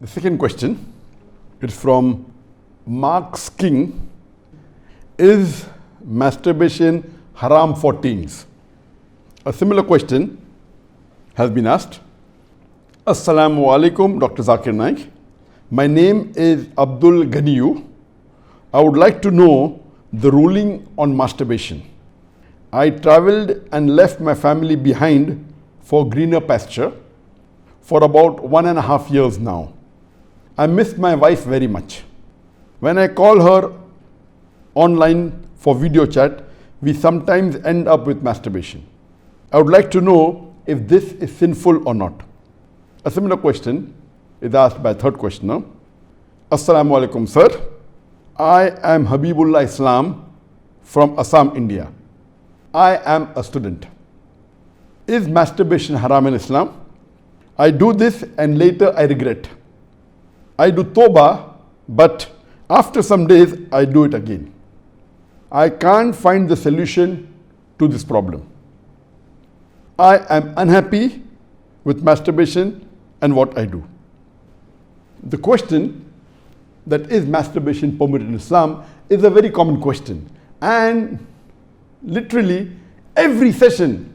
The second question is from Mark's King. Is masturbation haram for teens? A similar question has been asked. Assalamu alaikum, Dr. Zakir Naik. My name is Abdul Ganiyu. I would like to know the ruling on masturbation. I traveled and left my family behind for greener pasture for about 1.5 years now. I miss my wife very much. When I call her online for video chat, we sometimes end up with masturbation. I would like to know if this is sinful or not. A similar question is asked by a third questioner. Assalamu alaikum, sir. I am Habibullah Islam from Assam, India. I am a student. Is masturbation haram in Islam? I do this and later I regret. I do tawbah, but after some days I do it again. I can't find the solution to this problem. I am unhappy with masturbation and what I do. The question that is masturbation permitted in Islam is a very common question, and literally every session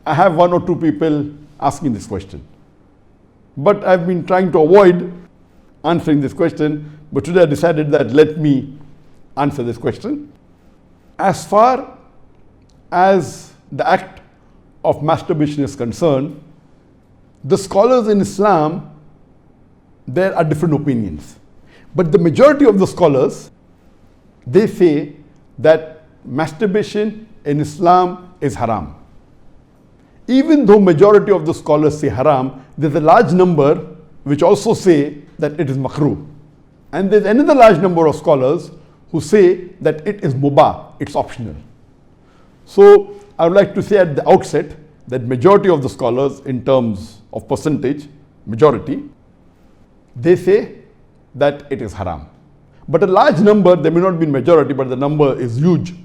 I have 1 or 2 people asking this question. But I've been trying to avoid answering this question, but today I decided that let me answer this question. As far as the act of masturbation is concerned, the scholars in Islam, there are different opinions. But the majority of the scholars, they say that masturbation in Islam is haram. Even though majority of the scholars say haram, there's a large number which also say that it is makrooh. And there's another large number of scholars who say that it is mubah, it's optional. So I would like to say at the outset that majority of the scholars, in terms of percentage, majority, they say that it is haram. But a large number, they may not be majority, but the number is huge.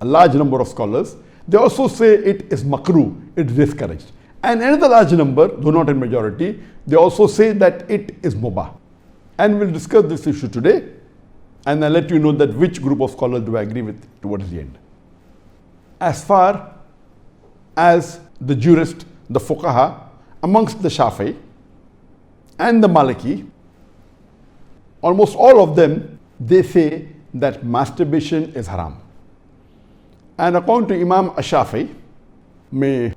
A large number of scholars, they also say it is makrooh, it is discouraged. And another large number, though not in majority, they also say that it is mubah. And we'll discuss this issue today, and I'll let you know that which group of scholars do I agree with towards the end. As far as the jurist, the fuqaha, amongst the Shafi'i and the Maliki, almost all of them, they say that masturbation is haram. And according to Imam Ash-Shafi'i, may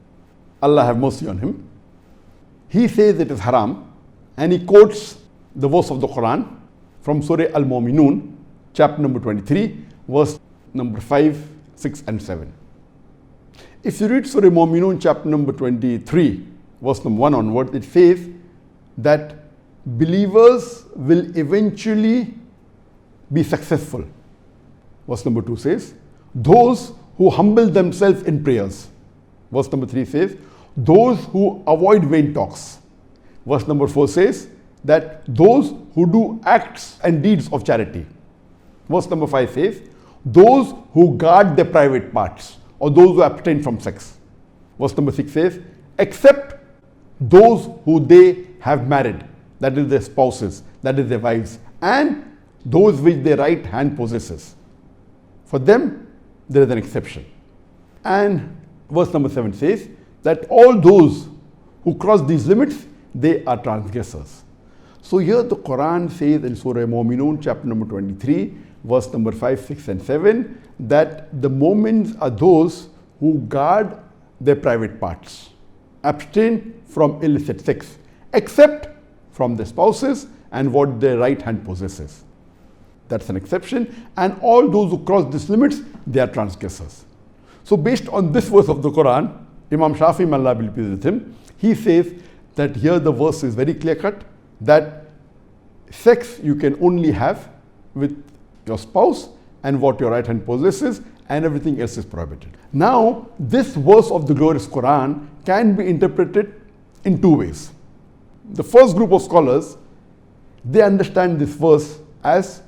Allah have mercy on him, he says it is haram, and he quotes the verse of the Quran from Surah Al-Mu'minun, chapter number 23, verse number 5, 6 and 7. If you read Surah Al-Mu'minun, chapter number 23, verse number 1 onward, it says that believers will eventually be successful. Verse number 2 says, those who humble themselves in prayers. Verse number 3 says, those who avoid vain talks. Verse number 4 says that those who do acts and deeds of charity. Verse number 5 says, those who guard their private parts, or those who abstain from sex. Verse number 6 says, except those who they have married, that is their spouses, that is their wives, and those which their right hand possesses. For them, there is an exception. And verse number 7 says that all those who cross these limits, they are transgressors. So here the Quran says in Surah Mu'minun, chapter number 23, verse number 5, 6 and 7, that the mu'mins are those who guard their private parts, abstain from illicit sex, except from their spouses and what their right hand possesses. That's an exception. And all those who cross these limits, they are transgressors. So based on this verse of the Quran, Imam Shafi'i, may Allah be pleased with him, he says that here the verse is very clear cut, that sex you can only have with your spouse and what your right hand possesses, and everything else is prohibited. Now, this verse of the glorious Quran can be interpreted in 2 ways. The first group of scholars, they understand this verse as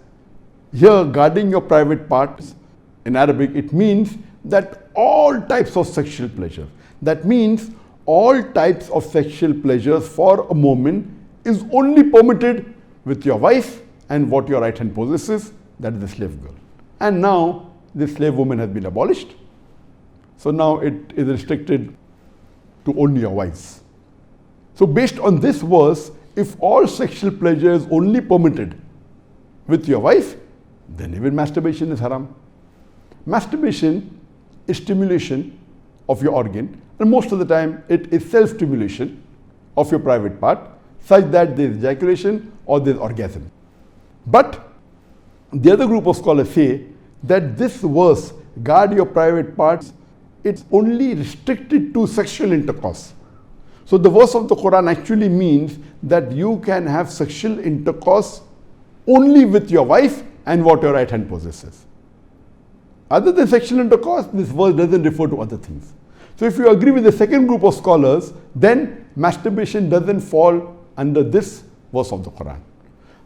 here guarding your private parts. In Arabic, it means that all types of sexual pleasure. That means all types of sexual pleasures for a moment is only permitted with your wife and what your right hand possesses, that is the slave girl. And now the slave woman has been abolished. So now it is restricted to only your wives. So based on this verse, if all sexual pleasure is only permitted with your wife, then even masturbation is haram. Masturbation is stimulation of your organ, and most of the time it is self-stimulation of your private part, such that there is ejaculation or there is orgasm. But the other group of scholars say that this verse, guard your private parts, it's only restricted to sexual intercourse. So the verse of the Quran actually means that you can have sexual intercourse only with your wife and what your right hand possesses. Other than sexual intercourse, this verse doesn't refer to other things. So if you agree with the second group of scholars, then masturbation doesn't fall under this verse of the Quran.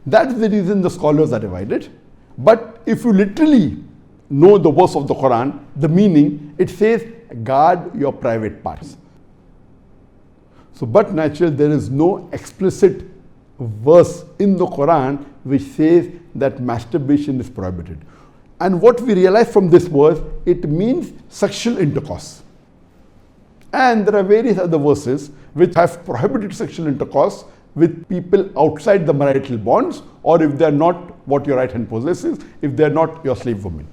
That's the reason the scholars are divided. But if you literally know the verse of the Quran, the meaning, it says, guard your private parts. So, but naturally, there is no explicit verse in the Quran which says that masturbation is prohibited. And what we realize from this verse, it means sexual intercourse. And there are various other verses which have prohibited sexual intercourse with people outside the marital bonds, or if they are not what your right hand possesses, if they are not your slave woman.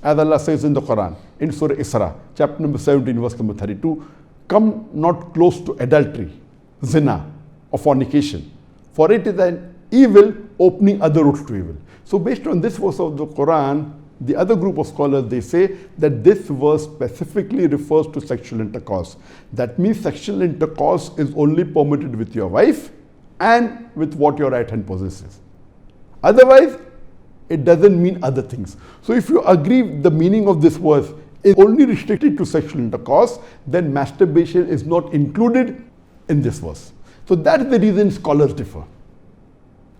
As Allah says in the Quran, in Surah Isra, chapter number 17, verse number 32, come not close to adultery, zina, or fornication, for it is an evil opening other routes to evil. So based on this verse of the Quran, the other group of scholars, they say that this verse specifically refers to sexual intercourse. That means sexual intercourse is only permitted with your wife and with what your right hand possesses. Otherwise, it doesn't mean other things. So if you agree the meaning of this verse is only restricted to sexual intercourse, then masturbation is not included in this verse. So that's the reason scholars differ.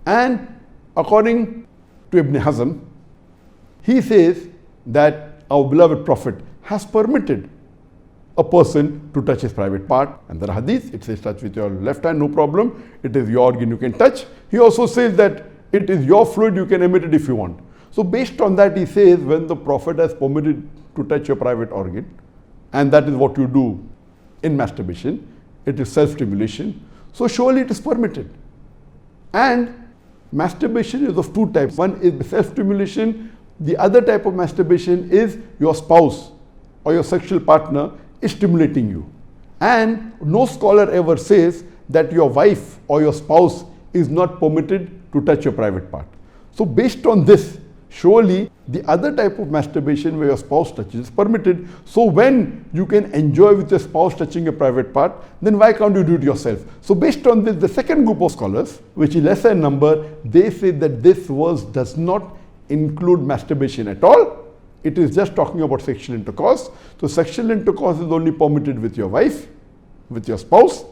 And according to Ibn Hazm, he says that our beloved Prophet has permitted a person to touch his private part. And there are hadith, it says touch with your left hand, no problem. It is your organ, you can touch. He also says that it is your fluid, you can emit it if you want. So based on that, he says when the Prophet has permitted to touch your private organ, and that is what you do in masturbation, it is self-stimulation, so surely it is permitted. And masturbation is of two types. One is self-stimulation. The other type of masturbation is your spouse or your sexual partner is stimulating you. And no scholar ever says that your wife or your spouse is not permitted to touch your private part. So based on this, surely the other type of masturbation where your spouse touches is permitted. So when you can enjoy with your spouse touching your private part, then why can't you do it yourself? So based on this, the second group of scholars, which is lesser in number, they say that this verse does not include masturbation at all. It is just talking about sexual intercourse. So sexual intercourse is only permitted with your wife, with your spouse,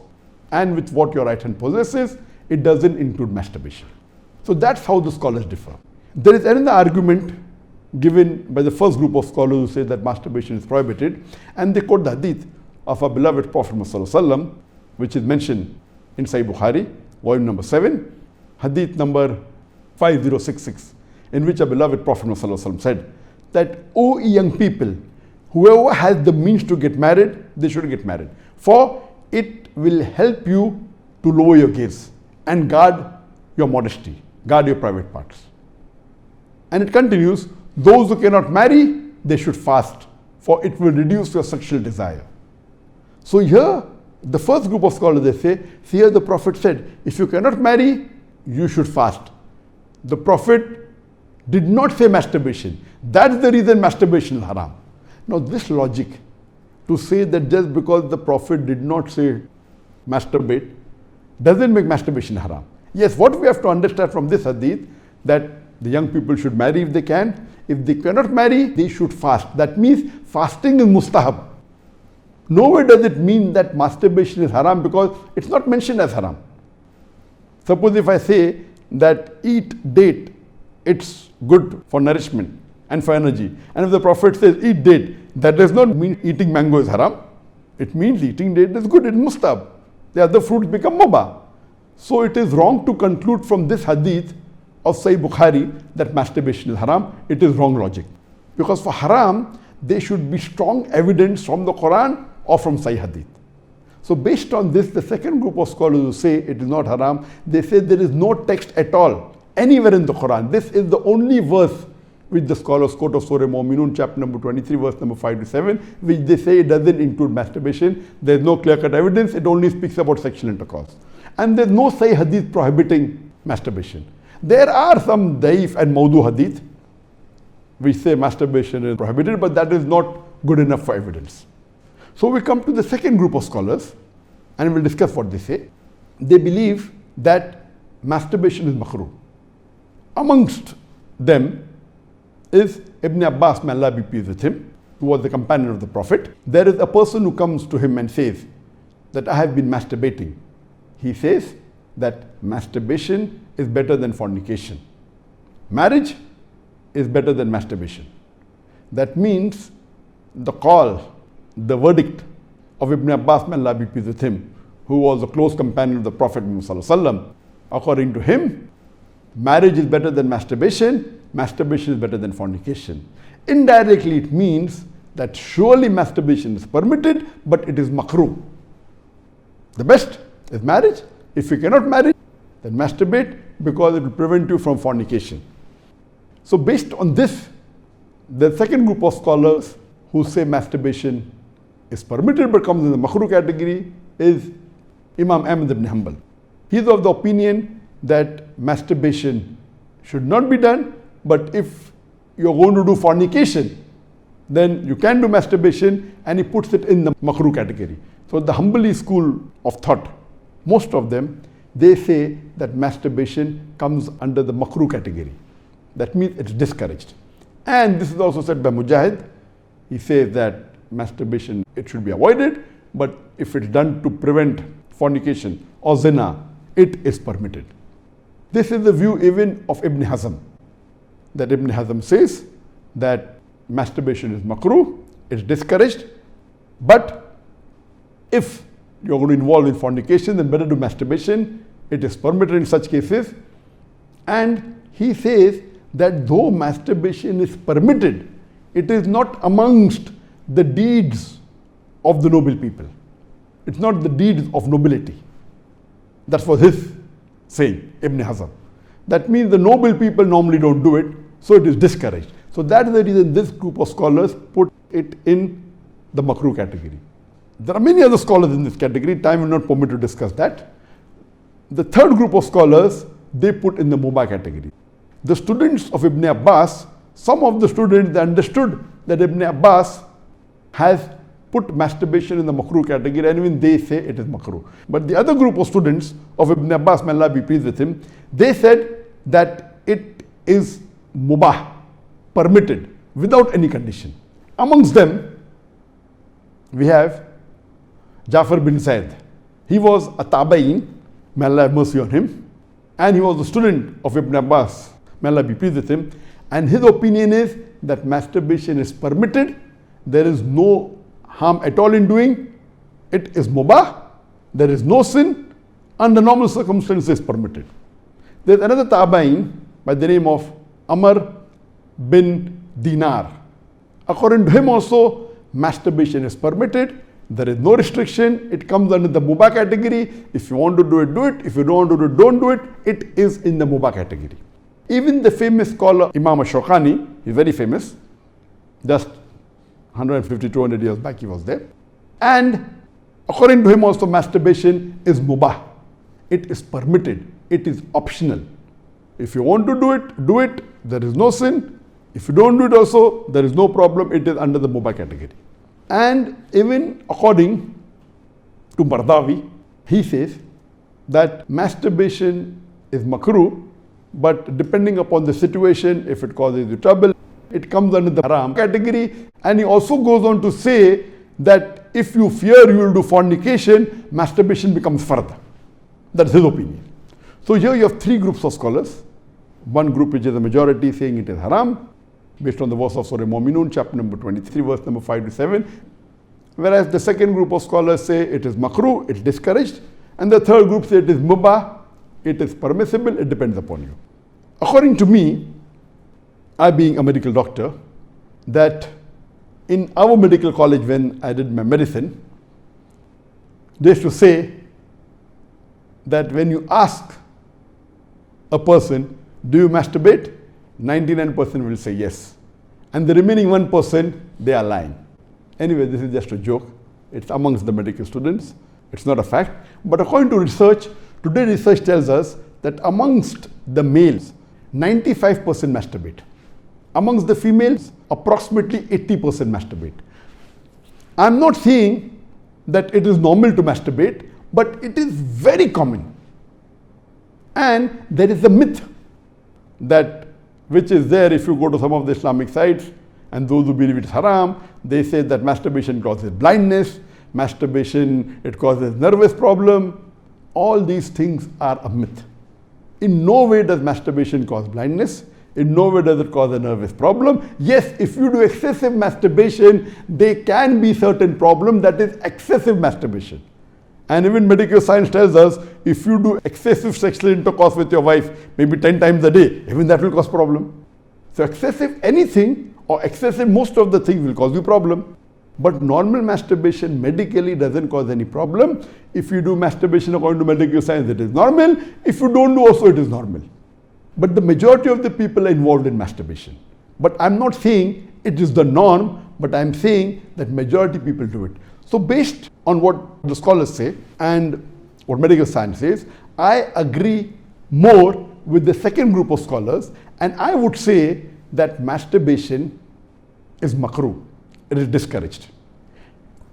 and with what your right hand possesses. It doesn't include masturbation. So that's how the scholars differ. There is another argument given by the first group of scholars who say that masturbation is prohibited, and they quote the hadith of our beloved Prophet Muhammad, which is mentioned in Sahih Bukhari, volume number 7, hadith number 5066, in which our beloved Prophet Muhammad said that, O young people, whoever has the means to get married, they should get married, for it will help you to lower your gaze and guard your modesty, guard your private parts. And it continues, those who cannot marry, they should fast, for it will reduce your sexual desire. So here, the first group of scholars, they say, here the Prophet said, if you cannot marry, you should fast. The Prophet did not say masturbation. That's the reason masturbation is haram. Now this logic, to say that just because the Prophet did not say masturbate, doesn't make masturbation haram. Yes, what we have to understand from this hadith, that the young people should marry if they can. If they cannot marry, they should fast. That means fasting is mustahab. Nowhere does it mean that masturbation is haram, because it's not mentioned as haram. Suppose if I say that eat date, it's good for nourishment and for energy. And if the Prophet says eat date, that does not mean eating mango is haram. It means eating date is good, it's mustahab. The other fruits become mubah. So it is wrong to conclude from this hadith of Sahih Bukhari that masturbation is haram. It is wrong logic. Because for haram, there should be strong evidence from the Quran or from Sahih Hadith. So based on this, the second group of scholars who say it is not haram, they say there is no text at all anywhere in the Quran. This is the only verse which the scholars quote of Surah Mu'minun, chapter number 23, verse number 5 to 7, which they say it doesn't include masturbation. There is no clear-cut evidence. It only speaks about sexual intercourse. And there is no Sahih Hadith prohibiting masturbation. There are some Daif and Mawdu Hadith which say masturbation is prohibited, but that is not good enough for evidence. So we come to the second group of scholars and we'll discuss what they say. They believe that masturbation is Makrooh. Amongst them is Ibn Abbas, may Allah be pleased with him, who was the companion of the Prophet. There is a person who comes to him and says that I have been masturbating. He says that masturbation is better than fornication. Marriage is better than masturbation. That means the call, the verdict of Ibn Abbas, may Allah be pleased with him, who was a close companion of the Prophet Muhammad, according to him, marriage is better than masturbation, masturbation is better than fornication. Indirectly, it means that surely masturbation is permitted, but it is makrooh. The best is marriage. If you cannot marry, then masturbate, because it will prevent you from fornication. So based on this, the second group of scholars who say masturbation is permitted but comes in the makrooh category is Imam Ahmad ibn Hanbal. He is of the opinion that masturbation should not be done, but if you're going to do fornication, then you can do masturbation, and he puts it in the makrooh category. So the Hanbali school of thought, most of them, they say that masturbation comes under the makrooh category. That means it's discouraged. And this is also said by Mujahid. He says that masturbation, it should be avoided, but if it's done to prevent fornication or zina, it is permitted. This is the view even of Ibn Hazm, that Ibn Hazm says that masturbation is makrooh, it's discouraged, but if you're going to involve in fornication, then better do masturbation, it is permitted in such cases. And he says that though masturbation is permitted, it is not amongst the deeds of the noble people. It's not the deeds of nobility. That was his saying, Ibn Hazm. That means the noble people normally don't do it, so it is discouraged. So that is the reason this group of scholars put it in the makrooh category. There are many other scholars in this category. Time will not permit to discuss that. The third group of scholars, they put in the mubah category. The students of Ibn Abbas, some of the students, they understood that Ibn Abbas has put masturbation in the makrooh category, and even they say it is makrooh. But the other group of students of Ibn Abbas, may Allah be pleased with him, they said that it is mubah, permitted, without any condition. Amongst them, we have Jafar bin Zaid. He was a tabain, may Allah have mercy on him, and he was a student of Ibn Abbas, may Allah be pleased with him, and his opinion is that masturbation is permitted, there is no harm at all in doing, it is mubah, there is no sin, under normal circumstances permitted. There is another tabain by the name of Amr bin Dinar. According to him also, masturbation is permitted, there is no restriction, it comes under the mubah category. If you want to do it, do it. If you don't want to do it, don't do it. It is in the mubah category. Even the famous scholar Imam Shawkani, he's very famous, just 150, 200 years back he was there. And according to him also, masturbation is mubah. It is permitted. It is optional. If you want to do it, do it. There is no sin. If you don't do it also, there is no problem. It is under the mubah category. And even according to Mardawi, he says that masturbation is makrooh, but depending upon the situation, if it causes you trouble, it comes under the haram category. And he also goes on to say that if you fear you will do fornication, masturbation becomes fardh. That's his opinion. So here you have three groups of scholars. One group which is a majority saying it is haram, based on the verse of Surah Mu'minun, chapter number 23, verse number 5 to 7. Whereas the second group of scholars say it is makrooh, it's discouraged. And the third group say it is mubah, it is permissible, it depends upon you. According to me, I being a medical doctor, that in our medical college when I did my medicine, they used to say that when you ask a person, do you masturbate? 99% will say yes. And the remaining 1%, they are lying. Anyway, this is just a joke. It's amongst the medical students. It's not a fact. But according to research, today research tells us that amongst the males, 95% masturbate. Amongst the females, approximately 80% masturbate. I'm not saying that it is normal to masturbate, but it is very common. And there is a myth that which is there if you go to some of the Islamic sites, and those who believe it's haram, they say that masturbation causes blindness, masturbation, it causes nervous problem. All these things are a myth. In no way does masturbation cause blindness. In no way does it cause a nervous problem. Yes, if you do excessive masturbation, there can be certain problem, that is excessive masturbation. And even medical science tells us, if you do excessive sexual intercourse with your wife, maybe 10 times a day, even that will cause problem. So excessive anything or excessive most of the things will cause you problem. But normal masturbation medically doesn't cause any problem. If you do masturbation according to medical science, it is normal. If you don't do also, it is normal. But the majority of the people are involved in masturbation. But I'm not saying it is the norm, but I'm saying that majority people do it. So based on what the scholars say and what medical science says, I agree more with the second group of scholars, and I would say that masturbation is makruh. It is discouraged.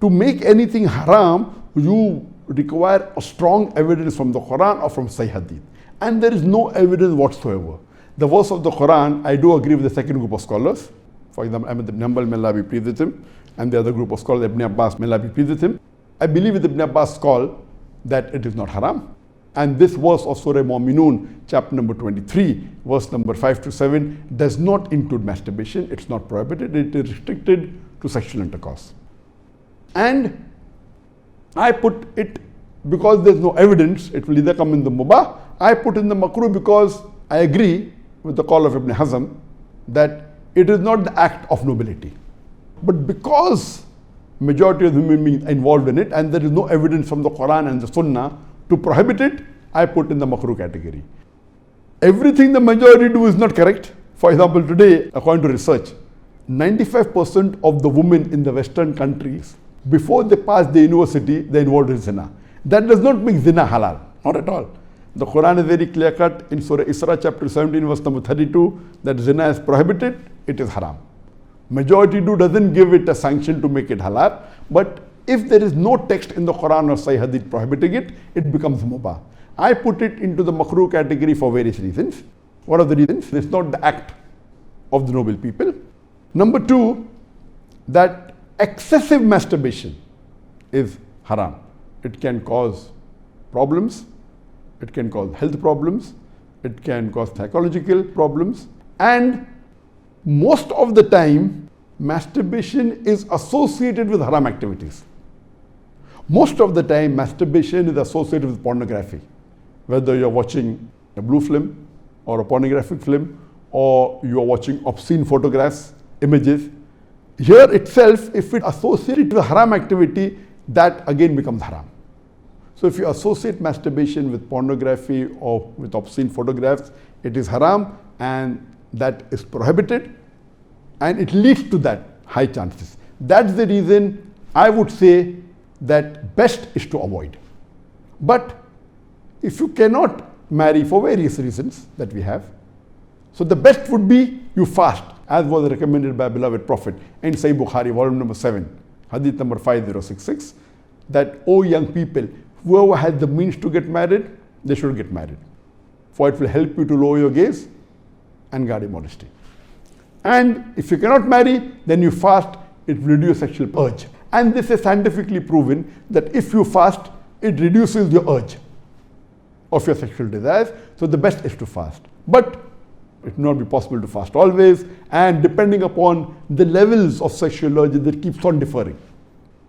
To make anything haram, you require a strong evidence from the Quran or from Sahih Hadith. And there is no evidence whatsoever. The verse of the Quran, I do agree with the second group of scholars. For example, Ahmad ibn Hanbal, may Allah be pleased with him, and the other group of scholars, Ibn Abbas, may Allah be pleased with him. I believe with Ibn Abbas' call that it is not haram. And this verse of Surah Mu'minun, chapter number 23, verse number 5 to 7, does not include masturbation. It's not prohibited. It is restricted to sexual intercourse. And I put it because there's no evidence. It will either come in the mubah. I put in the makruh because I agree with the call of Ibn Hazm that it is not the act of nobility. But because majority of the human beings are involved in it and there is no evidence from the Quran and the Sunnah to prohibit it, I put in the makruh category. Everything the majority do is not correct. For example, today, according to research, 95% of the women in the Western countries, before they pass the university, they are involved in zina. That does not make zina halal, not at all. The Quran is very clear cut in Surah Isra chapter 17 verse number 32 that zina is prohibited, it is haram. Majority doesn't give it a sanction to make it halal, but if there is no text in the Quran or Sahih Hadith prohibiting it, it becomes mubah. I put it into the makruh category for various reasons. One of the reasons, it's not the act of the noble people. Number two, that excessive masturbation is haram. It can cause problems, it can cause health problems, it can cause psychological problems, and most of the time, masturbation is associated with haram activities. Most of the time, masturbation is associated with pornography. Whether you're watching a blue film or a pornographic film, or you're watching obscene photographs, images. Here itself, if it associated with haram activity, that again becomes haram. So if you associate masturbation with pornography or with obscene photographs, it is haram and that is prohibited, and it leads to that high chances. That's the reason I would say that best is to avoid. But if you cannot marry for various reasons that we have, so the best would be you fast, as was recommended by beloved Prophet in Sahih Bukhari, volume number 7, Hadith number 5066, that, O young people, whoever has the means to get married, they should get married. For it will help you to lower your gaze and guard your modesty. And if you cannot marry, then you fast, it will reduce sexual urge. And this is scientifically proven that if you fast, it reduces your urge of your sexual desires. So the best is to fast. But it will not be possible to fast always, and depending upon the levels of sexual urge, that keeps on differing.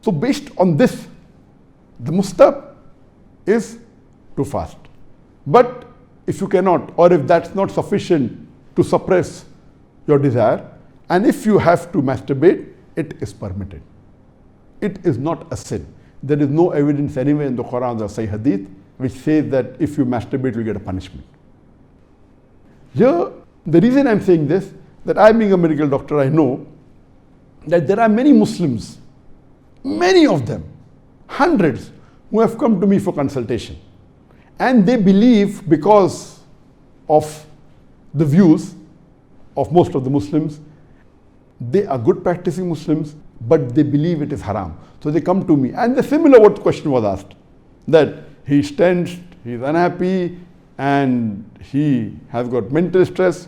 So based on this, the mustahab is to fast. But if you cannot, or if that's not sufficient to suppress your desire, and if you have to masturbate, it is permitted. It is not a sin. There is no evidence anywhere in the Quran or Sahih Hadith which says that if you masturbate, you get a punishment. Here, the reason I'm saying this, that I being a medical doctor, I know that there are many Muslims, many of them, hundreds, who have come to me for consultation. And they believe, because of the views of most of the Muslims, they are good practicing Muslims, but they believe it is haram. So they come to me, and the similar what question was asked, that he's tensed, he's unhappy, and he has got mental stress.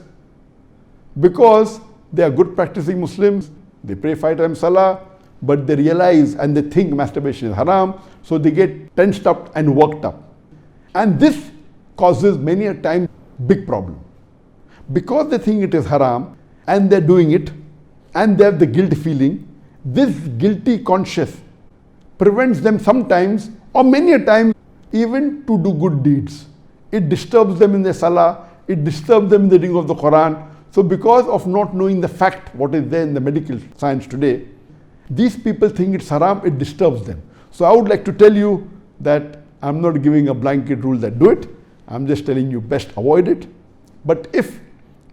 Because they are good practicing Muslims, they pray 5 times salah, but they realize and they think masturbation is haram, so they get tensed up and worked up. And this causes many a time big problem. Because they think it is haram and they're doing it and they have the guilt feeling, this guilty conscience prevents them sometimes or many a time even to do good deeds. It disturbs them in their salah, it disturbs them in the reading of the Quran. So because of not knowing the fact, what is there in the medical science today, these people think it's haram, it disturbs them. So I would like to tell you that I'm not giving a blanket rule that do it. I'm just telling you best avoid it. But if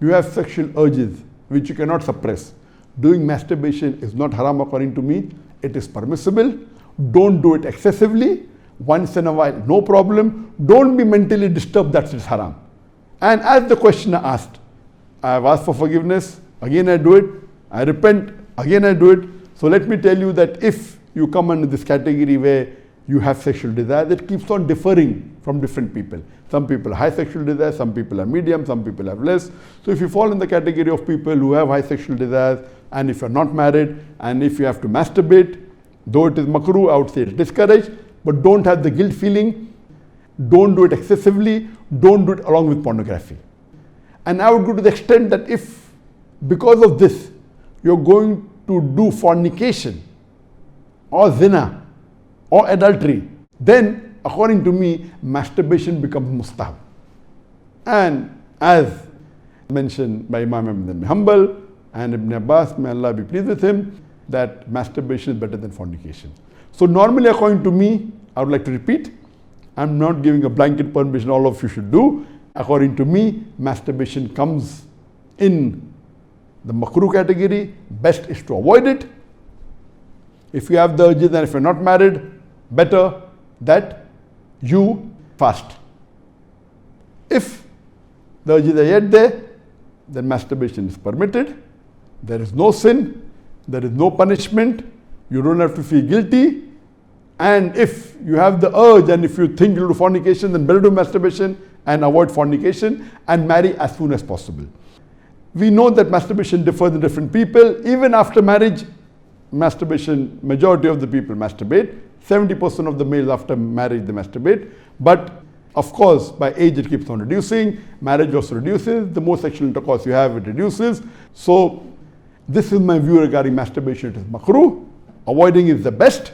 you have sexual urges which you cannot suppress, doing masturbation is not haram according to me. It is permissible. Don't do it excessively. Once in a while, no problem. Don't be mentally disturbed that it's haram. And as the questioner asked, I have asked for forgiveness, again I do it. I repent, again I do it. So let me tell you that if you come under this category where you have sexual desire, that keeps on differing from different people. Some people have high sexual desire, some people have medium, some people have less. So if you fall in the category of people who have high sexual desires, and if you're not married, and if you have to masturbate, though it is makrooh, I would say it's discouraged, but don't have the guilt feeling, don't do it excessively, don't do it along with pornography. And I would go to the extent that if, because of this, you're going to do fornication, or zina, or adultery, then according to me, masturbation becomes mustahab. And as mentioned by Imam Ahmad bin Hanbal and Ibn Abbas, may Allah be pleased with him, that masturbation is better than fornication. So normally according to me, I would like to repeat, I'm not giving a blanket permission all of you should do. According to me, masturbation comes in the makrooh category. Best is to avoid it. If you have the urges and if you're not married, better that you fast. If the urges are yet there, then masturbation is permitted. There is no sin, there is no punishment, you don't have to feel guilty. And if you have the urge and if you think you'll do fornication, then better do masturbation and avoid fornication and marry as soon as possible. We know that masturbation differs in different people. Even after marriage, masturbation, majority of the people masturbate. 70% of the males after marriage they masturbate. But of course, by age it keeps on reducing. Marriage also reduces. The more sexual intercourse you have, it reduces. So this is my view regarding masturbation. It is makrooh. Avoiding is the best.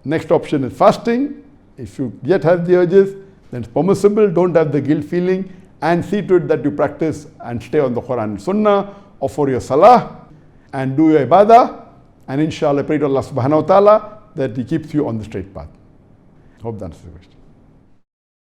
Next option is fasting. If you yet have the urges, then it's permissible. Don't have the guilt feeling, and see to it that you practice and stay on the Quran and Sunnah, offer your salah and do your ibadah, and inshallah pray to Allah subhanahu wa ta'ala that He keeps you on the straight path. Hope that answers the question.